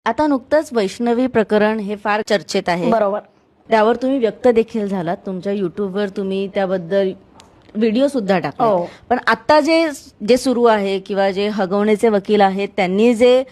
आता नुकतंच वैष्णवी प्रकरण हे फार चर्चेत आहे. बरोबर. त्यावर तुम्ही व्यक्त देखील झालात. तुमच्या युट्यूबवर तुम्ही त्याबद्दल व्हिडिओ सुद्धा टाकले. हो. पण आता जे जे सुरू आहे किंवा जे हगवण्याचे वकील आहेत त्यांनी जे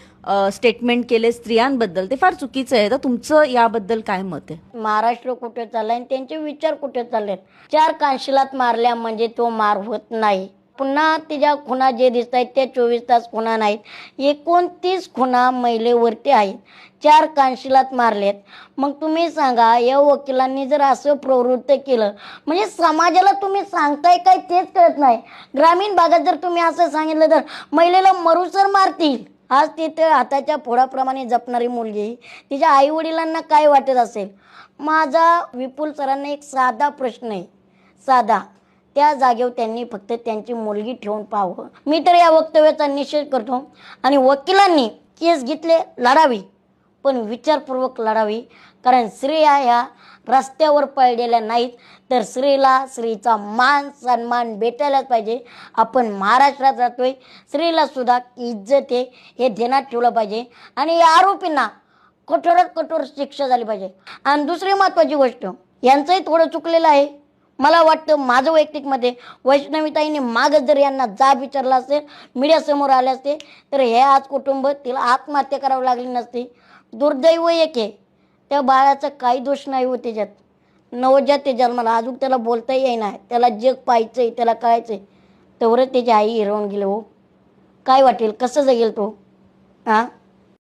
स्टेटमेंट केले स्त्रियांबद्दल ते फार चुकीचं आहे. तर तुमचं याबद्दल काय मत आहे? महाराष्ट्र कुठे चाललाय आणि त्यांचे विचार कुठे चाललेत? 4 कानशिलात मारल्या म्हणजे तो मार होत नाही. पुन्हा तिच्या खुणा जे दिसत आहेत त्या 24 तास खुणा नाहीत. 29 खुणा महिलेवरती आहेत. 4 कानशिलात मारलेत. मग तुम्ही सांगा, या वकिलांनी जर असं प्रवृत्त केलं म्हणजे समाजाला तुम्ही सांगताय काय तेच कळत नाही. ग्रामीण भागात जर तुम्ही असं सांगितलं तर महिलेला मरुसर मारतील. आज तिथे हाताच्या फोडाप्रमाणे जपणारी मुलगी, तिच्या आई वडिलांना काय वाटत असेल? माझा विपुल सरांना एक साधा प्रश्न आहे, साधा. त्या जागेवर त्यांनी फक्त त्यांची मुलगी ठेवून पाहावं. मी तर या वक्तव्याचा निषेध करतो आणि वकिलांनी केस घेतले लढावी, पण विचारपूर्वक लढावी. कारण स्त्रिया ह्या रस्त्यावर पडलेल्या नाहीत, तर स्त्रीला स्त्रीचा मान सन्मान भेटायलाच पाहिजे. आपण महाराष्ट्रात राहतोय, स्त्रीला सुद्धा इज्जत आहे हे ध्यानात ठेवलं पाहिजे आणि या आरोपींना कठोरात कठोर शिक्षा झाली पाहिजे. आणि दुसरी महत्त्वाची गोष्ट, यांचंही थोडं चुकलेलं आहे. मला वाटतं माझं वैयक्तिकमध्ये वैष्णवीताईने मागच जर यांना जाब विचारला असेल, मीडियासमोर आले असते, तर हे आज कुटुंब तिला आत्महत्या करावी लागली नसती. दुर्दैव एक आहे, त्या बाळाचा काही दोष नाही हो त्याच्यात. नवजात ते जन्माला अजून त्याला बोलता येईना, त्याला जग पाहायचंय, त्याला कळायचंय, तेवढं त्याची आई हिरवून गेली हो. काय वाटेल, कसं जगेल तो? हां.